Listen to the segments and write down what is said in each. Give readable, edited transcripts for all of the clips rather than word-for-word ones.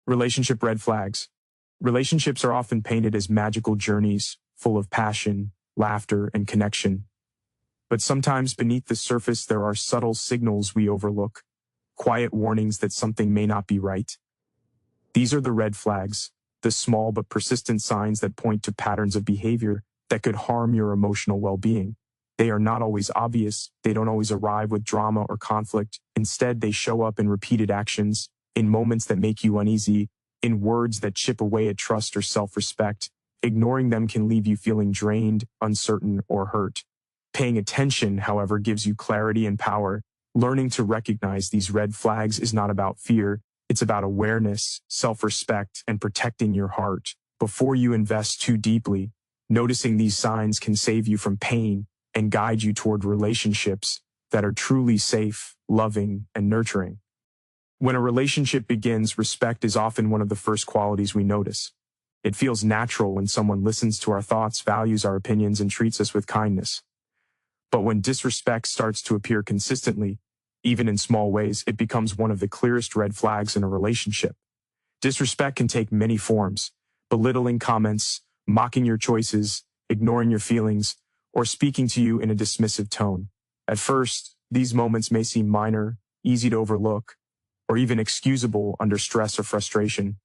Relationship red flags. Relationships are often painted as magical journeys, full of passion, laughter, and connection. But sometimes beneath the surface there are subtle signals we overlook, quiet warnings that something may not be right. These are the red flags, the small but persistent signs that point to patterns of behavior that could harm your emotional well-being. They are not always obvious, they don't always arrive with drama or conflict. Instead, they show up in repeated actions, in moments that make you uneasy, in words that chip away at trust or self-respect. Ignoring them can leave you feeling drained, uncertain, or hurt. Paying attention, however, gives you clarity and power. Learning to recognize these red flags is not about fear, it's about awareness, self-respect, and protecting your heart. Before you invest too deeply, noticing these signs can save you from pain and guide you toward relationships that are truly safe, loving, and nurturing. When a relationship begins, respect is often one of the first qualities we notice. It feels natural when someone listens to our thoughts, values our opinions, and treats us with kindness. But when disrespect starts to appear consistently, even in small ways, it becomes one of the clearest red flags in a relationship. Disrespect can take many forms: belittling comments, mocking your choices, ignoring your feelings, or speaking to you in a dismissive tone. At first, these moments may seem minor, easy to overlook, or even excusable under stress or frustration.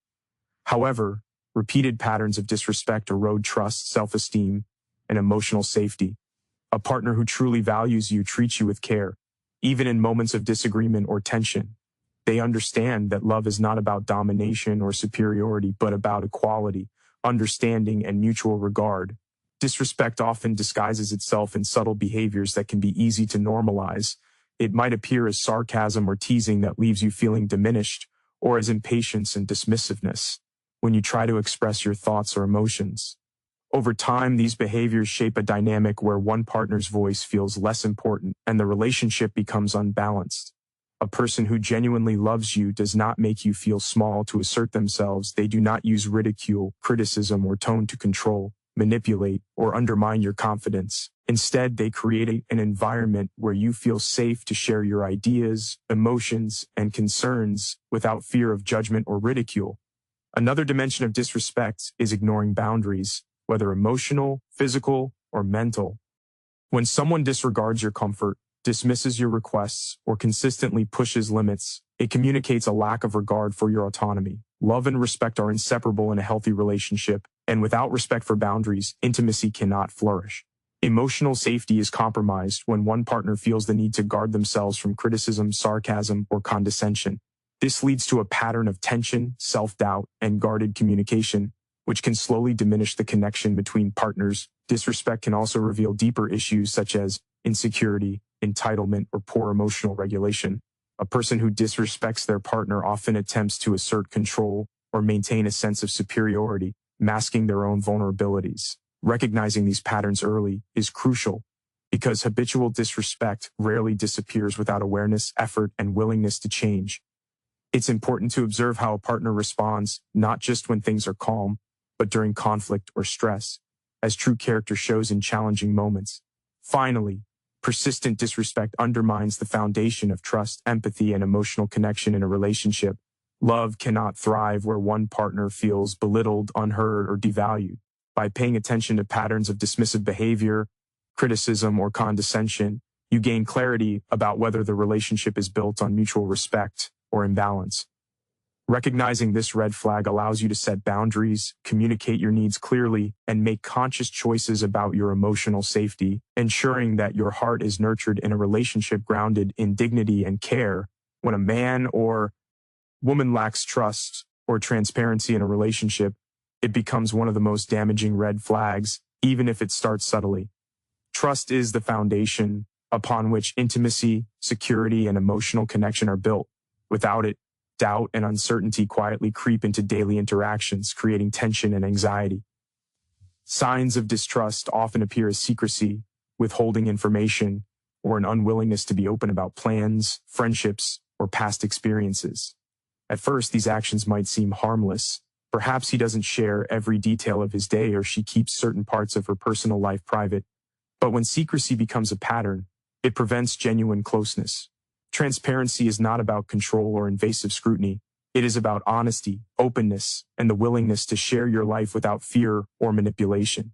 However, repeated patterns of disrespect erode trust, self-esteem, and emotional safety. A partner who truly values you treats you with care, even in moments of disagreement or tension. They understand that love is not about domination or superiority, but about equality, understanding, and mutual regard. Disrespect often disguises itself in subtle behaviors that can be easy to normalize. It might appear as sarcasm or teasing that leaves you feeling diminished, or as impatience and dismissiveness when you try to express your thoughts or emotions. Over time, these behaviors shape a dynamic where one partner's voice feels less important and the relationship becomes unbalanced. A person who genuinely loves you does not make you feel small to assert themselves. They do not use ridicule, criticism, or tone to control, manipulate, or undermine your confidence. Instead, they create an environment where you feel safe to share your ideas, emotions, and concerns without fear of judgment or ridicule. Another dimension of disrespect is ignoring boundaries, whether emotional, physical, or mental. When someone disregards your comfort, dismisses your requests, or consistently pushes limits, it communicates a lack of regard for your autonomy. Love and respect are inseparable in a healthy relationship, and without respect for boundaries, intimacy cannot flourish. Emotional safety is compromised when one partner feels the need to guard themselves from criticism, sarcasm, or condescension. This leads to a pattern of tension, self-doubt, and guarded communication, which can slowly diminish the connection between partners. Disrespect can also reveal deeper issues such as insecurity, entitlement, or poor emotional regulation. A person who disrespects their partner often attempts to assert control or maintain a sense of superiority, masking their own vulnerabilities. Recognizing these patterns early is crucial because habitual disrespect rarely disappears without awareness, effort, and willingness to change. It's important to observe how a partner responds, not just when things are calm, but during conflict or stress, as true character shows in challenging moments. Finally, persistent disrespect undermines the foundation of trust, empathy, and emotional connection in a relationship. Love cannot thrive where one partner feels belittled, unheard, or devalued. By paying attention to patterns of dismissive behavior, criticism, or condescension, you gain clarity about whether the relationship is built on mutual respect or imbalance. Recognizing this red flag allows you to set boundaries, communicate your needs clearly, and make conscious choices about your emotional safety, ensuring that your heart is nurtured in a relationship grounded in dignity and care. When a man or woman lacks trust or transparency in a relationship, it becomes one of the most damaging red flags, even if it starts subtly. Trust is the foundation upon which intimacy, security, and emotional connection are built. Without it, doubt and uncertainty quietly creep into daily interactions, creating tension and anxiety. Signs of distrust often appear as secrecy, withholding information, or an unwillingness to be open about plans, friendships, or past experiences. At first, these actions might seem harmless. Perhaps he doesn't share every detail of his day or she keeps certain parts of her personal life private. But when secrecy becomes a pattern, it prevents genuine closeness. Transparency is not about control or invasive scrutiny. It is about honesty, openness, and the willingness to share your life without fear or manipulation.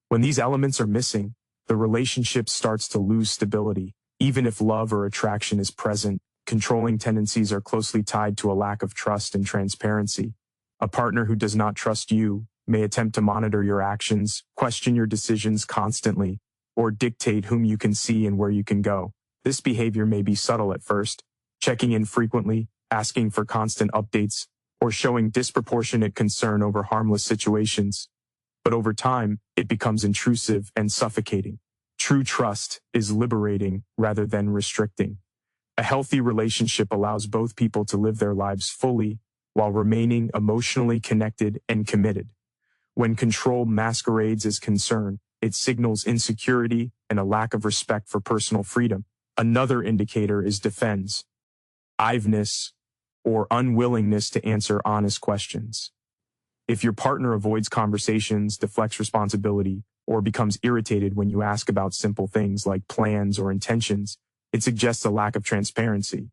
When these elements are missing, the relationship starts to lose stability. Even if love or attraction is present, controlling tendencies are closely tied to a lack of trust and transparency. A partner who does not trust you may attempt to monitor your actions, question your decisions constantly, or dictate whom you can see and where you can go. This behavior may be subtle at first, checking in frequently, asking for constant updates, or showing disproportionate concern over harmless situations. But over time, it becomes intrusive and suffocating. True trust is liberating rather than restricting. A healthy relationship allows both people to live their lives fully while remaining emotionally connected and committed. When control masquerades as concern, it signals insecurity and a lack of respect for personal freedom. Another indicator is defensiveness or unwillingness to answer honest questions. If your partner avoids conversations, deflects responsibility, or becomes irritated when you ask about simple things like plans or intentions, it suggests a lack of transparency.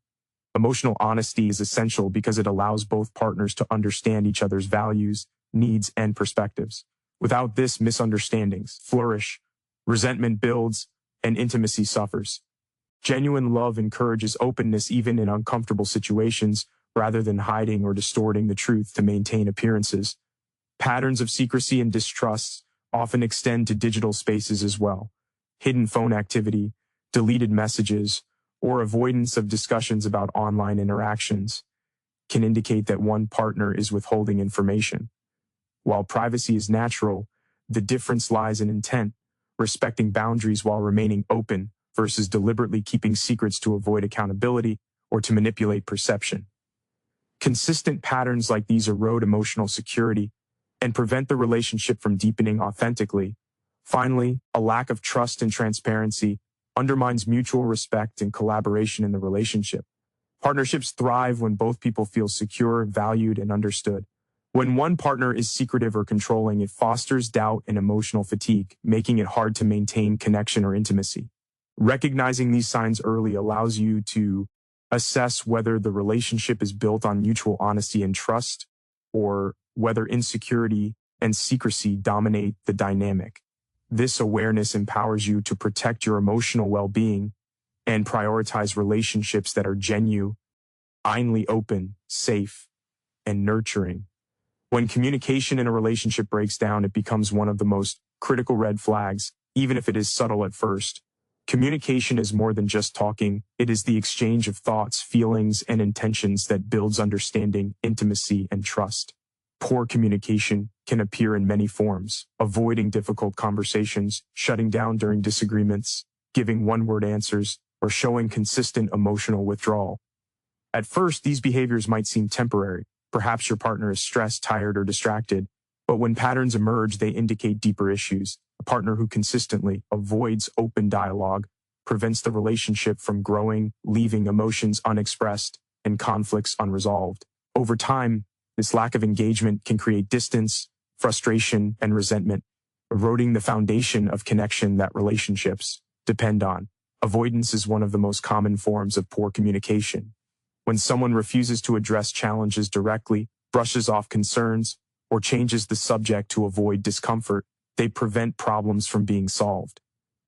Emotional honesty is essential because it allows both partners to understand each other's values, needs, and perspectives. Without this, misunderstandings flourish, resentment builds, and intimacy suffers. Genuine love encourages openness even in uncomfortable situations, rather than hiding or distorting the truth to maintain appearances. Patterns of secrecy and distrust often extend to digital spaces as well. Hidden phone activity, deleted messages, or avoidance of discussions about online interactions can indicate that one partner is withholding information. While privacy is natural, the difference lies in intent, respecting boundaries while remaining open versus deliberately keeping secrets to avoid accountability or to manipulate perception. Consistent patterns like these erode emotional security and prevent the relationship from deepening authentically. Finally, a lack of trust and transparency undermines mutual respect and collaboration in the relationship. Partnerships thrive when both people feel secure, valued, and understood. When one partner is secretive or controlling, it fosters doubt and emotional fatigue, making it hard to maintain connection or intimacy. Recognizing these signs early allows you to assess whether the relationship is built on mutual honesty and trust, or whether insecurity and secrecy dominate the dynamic. This awareness empowers you to protect your emotional well-being and prioritize relationships that are genuinely open, safe, and nurturing. When communication in a relationship breaks down, it becomes one of the most critical red flags, even if it is subtle at first. Communication is more than just talking. It is the exchange of thoughts, feelings, and intentions that builds understanding, intimacy, and trust. Poor communication can appear in many forms: avoiding difficult conversations, shutting down during disagreements, giving one-word answers, or showing consistent emotional withdrawal. At first, these behaviors might seem temporary. Perhaps your partner is stressed, tired, or distracted, but when patterns emerge, they indicate deeper issues. A partner who consistently avoids open dialogue prevents the relationship from growing, leaving emotions unexpressed and conflicts unresolved. Over time, this lack of engagement can create distance, frustration, and resentment, eroding the foundation of connection that relationships depend on. Avoidance is one of the most common forms of poor communication. When someone refuses to address challenges directly, brushes off concerns, or changes the subject to avoid discomfort, they prevent problems from being solved.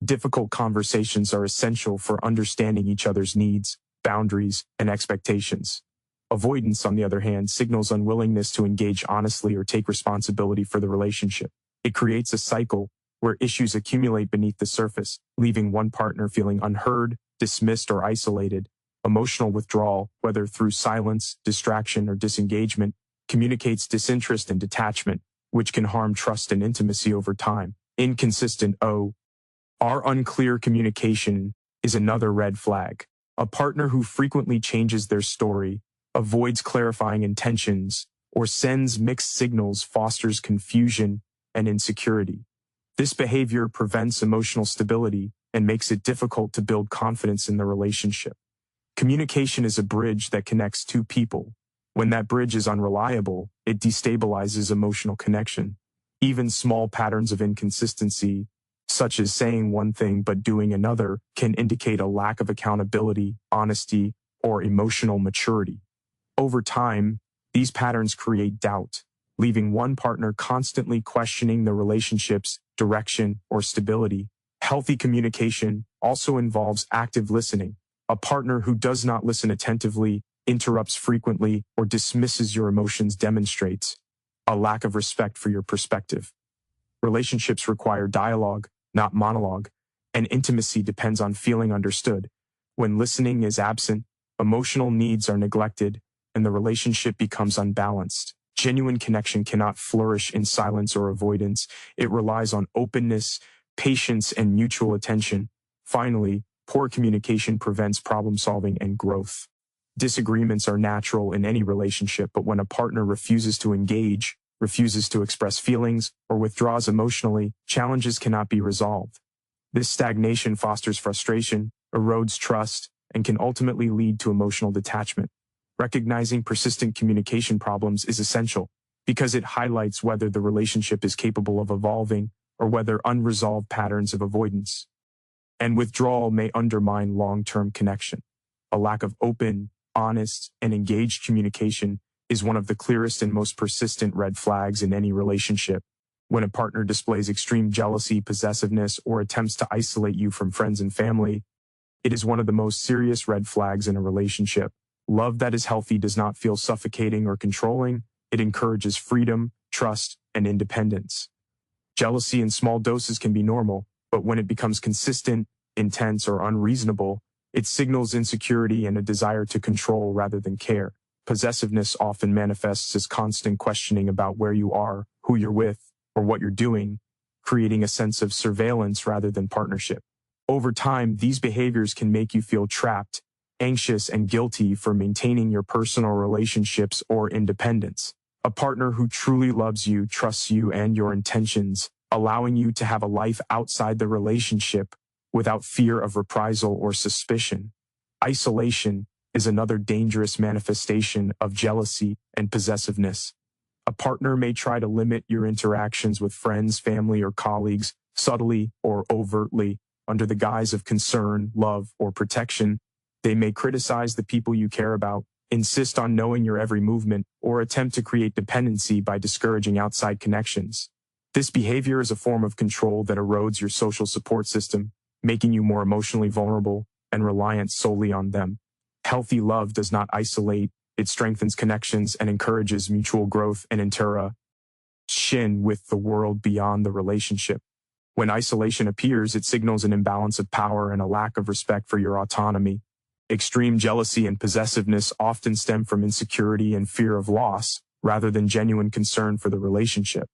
Difficult conversations are essential for understanding each other's needs, boundaries, and expectations. Avoidance, on the other hand, signals unwillingness to engage honestly or take responsibility for the relationship. It creates a cycle where issues accumulate beneath the surface, leaving one partner feeling unheard, dismissed, or isolated. Emotional withdrawal, whether through silence, distraction, or disengagement, communicates disinterest and detachment, which can harm trust and intimacy over time. Inconsistent or unclear communication is another red flag. A partner who frequently changes their story, avoids clarifying intentions, or sends mixed signals fosters confusion and insecurity. This behavior prevents emotional stability and makes it difficult to build confidence in the relationship. Communication is a bridge that connects two people. When that bridge is unreliable, it destabilizes emotional connection. Even small patterns of inconsistency, such as saying one thing but doing another, can indicate a lack of accountability, honesty, or emotional maturity. Over time, These patterns create doubt, leaving one partner constantly questioning the relationship's direction or stability. Healthy communication also involves active listening. A partner who does not listen attentively, interrupts frequently, or dismisses your emotions demonstrates a lack of respect for your perspective. Relationships require dialogue, not monologue, and intimacy depends on feeling understood. When listening is absent, emotional needs are neglected, and the relationship becomes unbalanced. Genuine connection cannot flourish in silence or avoidance. It relies on openness, patience, and mutual attention. Finally, poor communication prevents problem solving and growth. Disagreements are natural in any relationship, but when a partner refuses to engage, refuses to express feelings, or withdraws emotionally, challenges cannot be resolved. This stagnation fosters frustration, erodes trust, and can ultimately lead to emotional detachment. Recognizing persistent communication problems is essential because it highlights whether the relationship is capable of evolving or whether unresolved patterns of avoidance and withdrawal may undermine long-term connection. A lack of open, honest, and engaged communication is one of the clearest and most persistent red flags in any relationship. When a partner displays extreme jealousy, possessiveness, or attempts to isolate you from friends and family, it is one of the most serious red flags in a relationship. Love that is healthy does not feel suffocating or controlling. It encourages freedom, trust, and independence. Jealousy in small doses can be normal, but when it becomes consistent, intense, or unreasonable, it signals insecurity and a desire to control rather than care. Possessiveness often manifests as constant questioning about where you are, who you're with, or what you're doing, creating a sense of surveillance rather than partnership. Over time, these behaviors can make you feel trapped, anxious, and guilty for maintaining your personal relationships or independence. A partner who truly loves you, trusts you and your intentions, allowing you to have a life outside the relationship without fear of reprisal or suspicion. Isolation is another dangerous manifestation of jealousy and possessiveness. A partner may try to limit your interactions with friends, family, or colleagues subtly or overtly under the guise of concern, love, or protection. They may criticize the people you care about, insist on knowing your every movement, or attempt to create dependency by discouraging outside connections. This behavior is a form of control that erodes your social support system, making you more emotionally vulnerable and reliant solely on them. Healthy love does not isolate, it strengthens connections and encourages mutual growth and interaction with the world beyond the relationship. When isolation appears, it signals an imbalance of power and a lack of respect for your autonomy. Extreme jealousy and possessiveness often stem from insecurity and fear of loss, rather than genuine concern for the relationship.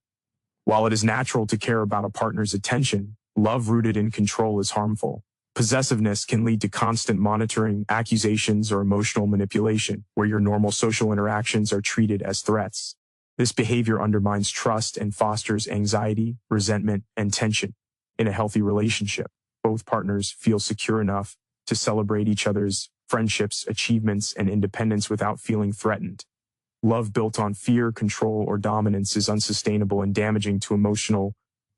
While it is natural to care about a partner's attention, love rooted in control is harmful. Possessiveness can lead to constant monitoring, accusations, or emotional manipulation, where your normal social interactions are treated as threats. This behavior undermines trust and fosters anxiety, resentment, and tension. In a healthy relationship, both partners feel secure enough to celebrate each other's friendships, achievements, and independence without feeling threatened. Love built on fear, control, or dominance is unsustainable and damaging to emotional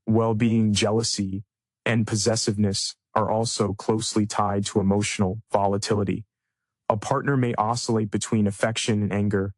well-being. Jealousy and possessiveness are also closely tied to emotional volatility. A partner may oscillate between affection and anger,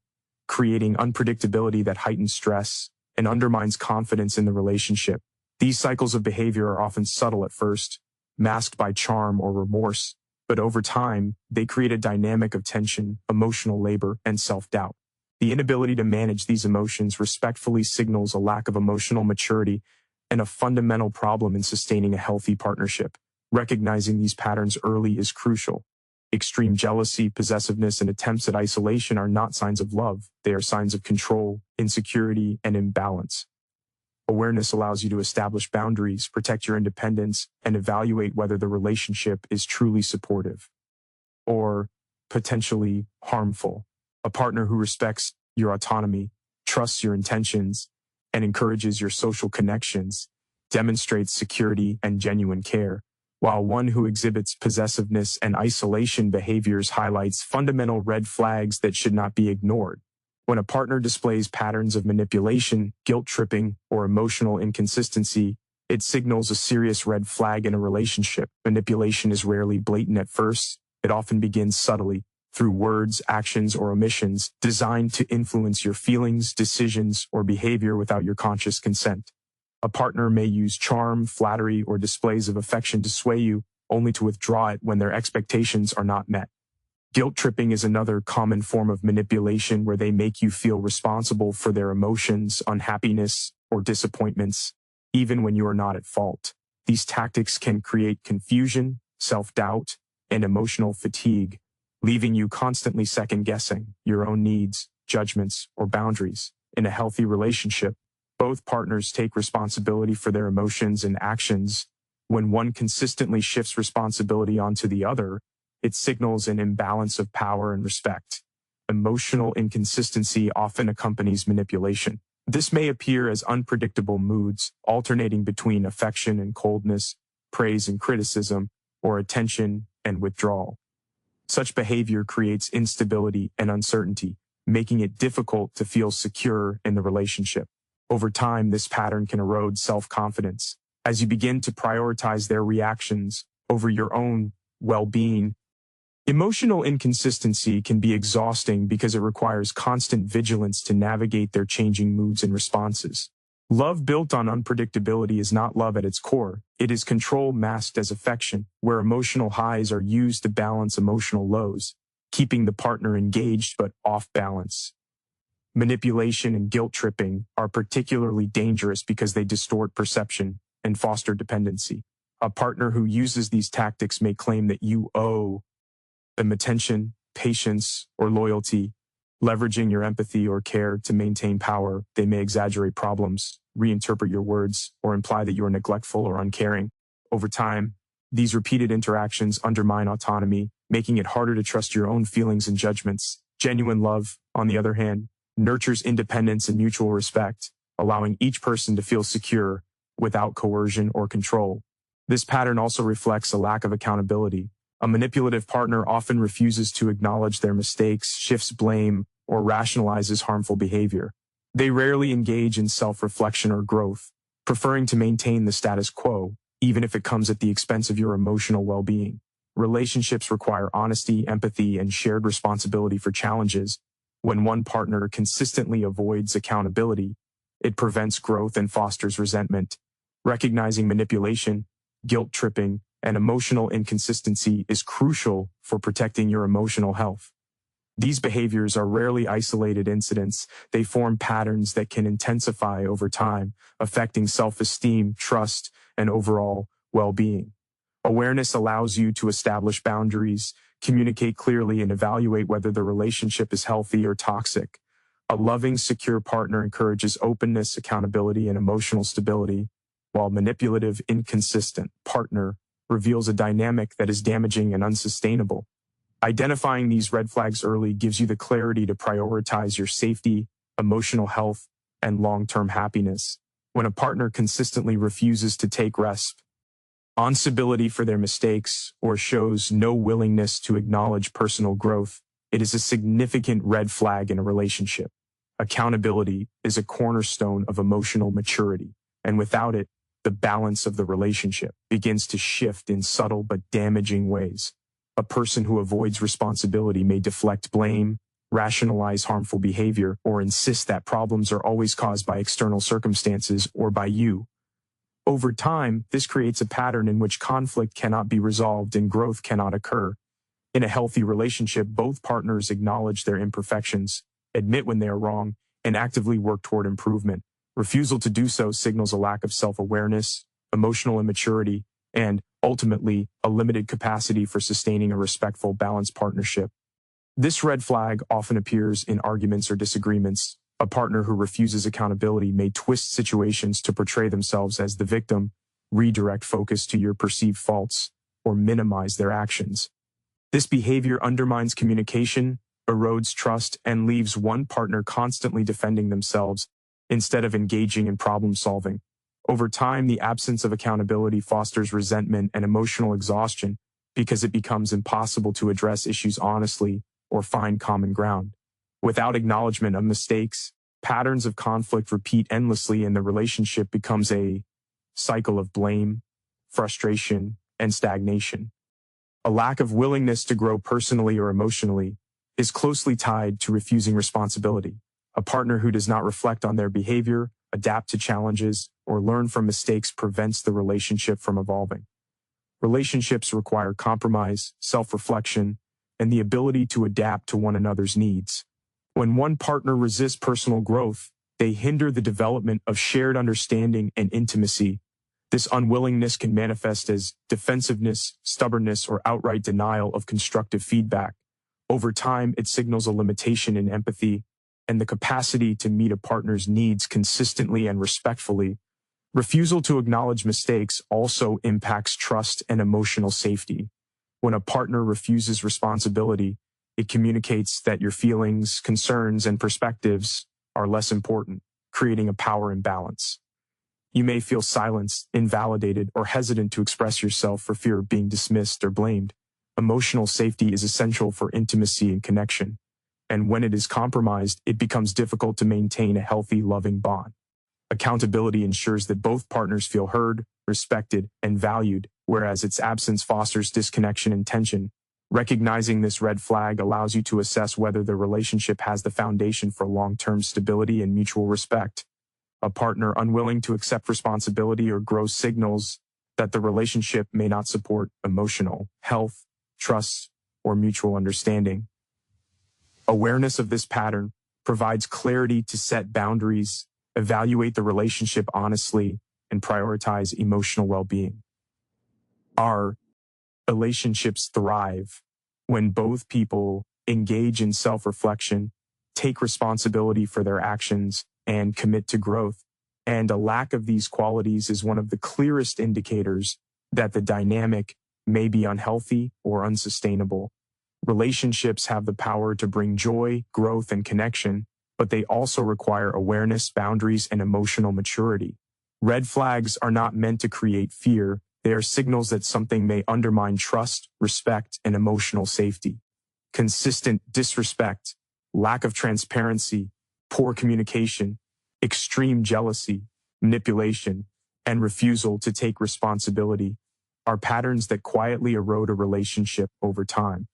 creating unpredictability that heightens stress and undermines confidence in the relationship. These cycles of behavior are often subtle at first, masked by charm or remorse, but over time, they create a dynamic of tension, emotional labor, and self-doubt. The inability to manage these emotions respectfully signals a lack of emotional maturity and a fundamental problem in sustaining a healthy partnership. Recognizing these patterns early is crucial. Extreme jealousy, possessiveness, and attempts at isolation are not signs of love. They are signs of control, insecurity, and imbalance. Awareness allows you to establish boundaries, protect your independence, and evaluate whether the relationship is truly supportive or potentially harmful. A partner who respects your autonomy, trusts your intentions, and encourages your social connections demonstrates security and genuine care, while one who exhibits possessiveness and isolation behaviors highlights fundamental red flags that should not be ignored. When a partner displays patterns of manipulation, guilt-tripping, or emotional inconsistency, it signals a serious red flag in a relationship. Manipulation is rarely blatant at first. It often begins subtly, through words, actions, or omissions designed to influence your feelings, decisions, or behavior without your conscious consent. A partner may use charm, flattery, or displays of affection to sway you, only to withdraw it when their expectations are not met. Guilt tripping is another common form of manipulation where they make you feel responsible for their emotions, unhappiness, or disappointments, even when you are not at fault. These tactics can create confusion, self-doubt, and emotional fatigue, leaving you constantly second-guessing your own needs, judgments, or boundaries. In a healthy relationship, both partners take responsibility for their emotions and actions. When one consistently shifts responsibility onto the other, it signals an imbalance of power and respect. Emotional inconsistency often accompanies manipulation. This may appear as unpredictable moods, alternating between affection and coldness, praise and criticism, or attention and withdrawal. Such behavior creates instability and uncertainty, making it difficult to feel secure in the relationship. Over time, this pattern can erode self-confidence. As you begin to prioritize their reactions over your own well-being, emotional inconsistency can be exhausting because it requires constant vigilance to navigate their changing moods and responses. Love built on unpredictability is not love at its core. It is control masked as affection, where emotional highs are used to balance emotional lows, keeping the partner engaged but off balance. Manipulation and guilt tripping are particularly dangerous because they distort perception and foster dependency. A partner who uses these tactics may claim that you owe them attention, patience, or loyalty. Leveraging your empathy or care to maintain power, they may exaggerate problems, reinterpret your words, or imply that you are neglectful or uncaring. Over time, these repeated interactions undermine autonomy, making it harder to trust your own feelings and judgments. Genuine love, on the other hand, nurtures independence and mutual respect, allowing each person to feel secure without coercion or control. This pattern also reflects a lack of accountability. A manipulative partner often refuses to acknowledge their mistakes, shifts blame, or rationalizes harmful behavior. They rarely engage in self-reflection or growth, preferring to maintain the status quo, even if it comes at the expense of your emotional well-being. Relationships require honesty, empathy, and shared responsibility for challenges. When one partner consistently avoids accountability, it prevents growth and fosters resentment. Recognizing manipulation, guilt tripping, and emotional inconsistency is crucial for protecting your emotional health. These behaviors are rarely isolated incidents. They form patterns that can intensify over time, affecting self-esteem, trust, and overall well-being. Awareness allows you to establish boundaries, communicate clearly, and evaluate whether the relationship is healthy or toxic. A loving, secure partner encourages openness, accountability, and emotional stability, while manipulative, inconsistent partner reveals a dynamic that is damaging and unsustainable. Identifying these red flags early gives you the clarity to prioritize your safety, emotional health, and long-term happiness. When a partner consistently refuses to take responsibility for their mistakes or shows no willingness to acknowledge personal growth, it is a significant red flag in a relationship. Accountability is a cornerstone of emotional maturity, and without it, the balance of the relationship begins to shift in subtle but damaging ways. A person who avoids responsibility may deflect blame, rationalize harmful behavior, or insist that problems are always caused by external circumstances or by you. Over time, this creates a pattern in which conflict cannot be resolved and growth cannot occur. In a healthy relationship, both partners acknowledge their imperfections, admit when they are wrong, and actively work toward improvement. Refusal to do so signals a lack of self-awareness, emotional immaturity, and, ultimately, a limited capacity for sustaining a respectful, balanced partnership. This red flag often appears in arguments or disagreements. A partner who refuses accountability may twist situations to portray themselves as the victim, redirect focus to your perceived faults, or minimize their actions. This behavior undermines communication, erodes trust, and leaves one partner constantly defending themselves instead of engaging in problem solving. Over time, the absence of accountability fosters resentment and emotional exhaustion because it becomes impossible to address issues honestly or find common ground. Without acknowledgement of mistakes, patterns of conflict repeat endlessly and the relationship becomes a cycle of blame, frustration, and stagnation. A lack of willingness to grow personally or emotionally. is closely tied to refusing responsibility. A partner who does not reflect on their behavior, adapt to challenges, or learn from mistakes prevents the relationship from evolving. Relationships require compromise, self-reflection, and the ability to adapt to one another's needs. When one partner resists personal growth, they hinder the development of shared understanding and intimacy. This unwillingness can manifest as defensiveness, stubbornness, or outright denial of constructive feedback. Over time, it signals a limitation in empathy and the capacity to meet a partner's needs consistently and respectfully. Refusal to acknowledge mistakes also impacts trust and emotional safety. When a partner refuses responsibility, it communicates that your feelings, concerns, and perspectives are less important, creating a power imbalance. You may feel silenced, invalidated, or hesitant to express yourself for fear of being dismissed or blamed. Emotional safety is essential for intimacy and connection, and when it is compromised, it becomes difficult to maintain a healthy, loving bond. Accountability ensures that both partners feel heard, respected, and valued, whereas its absence fosters disconnection and tension. Recognizing this red flag allows you to assess whether the relationship has the foundation for long-term stability and mutual respect. A partner unwilling to accept responsibility or grow signals that the relationship may not support emotional health, trust, or mutual understanding. Awareness of this pattern provides clarity to set boundaries, evaluate the relationship honestly, and prioritize emotional well-being. Our relationships thrive when both people engage in self-reflection, take responsibility for their actions, and commit to growth. And a lack of these qualities is one of the clearest indicators that the dynamic may be unhealthy or unsustainable. Relationships have the power to bring joy, growth, and connection, but they also require awareness, boundaries, and emotional maturity. Red flags are not meant to create fear. They are signals that something may undermine trust, respect, and emotional safety. Consistent disrespect, lack of transparency, poor communication, extreme jealousy, manipulation, and refusal to take responsibility are patterns that quietly erode a relationship over time.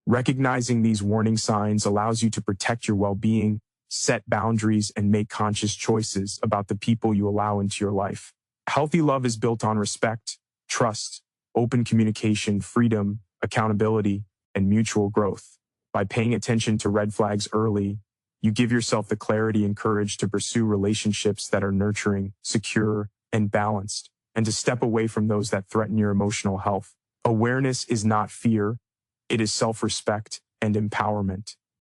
Recognizing these warning signs allows you to protect your well-being, set boundaries, and make conscious choices about the people you allow into your life. Healthy love is built on respect, trust, open communication, freedom, accountability, and mutual growth. By paying attention to red flags early, you give yourself the clarity and courage to pursue relationships that are nurturing, secure, and balanced, and to step away from those that threaten your emotional health. Awareness is not fear, it is self-respect and empowerment.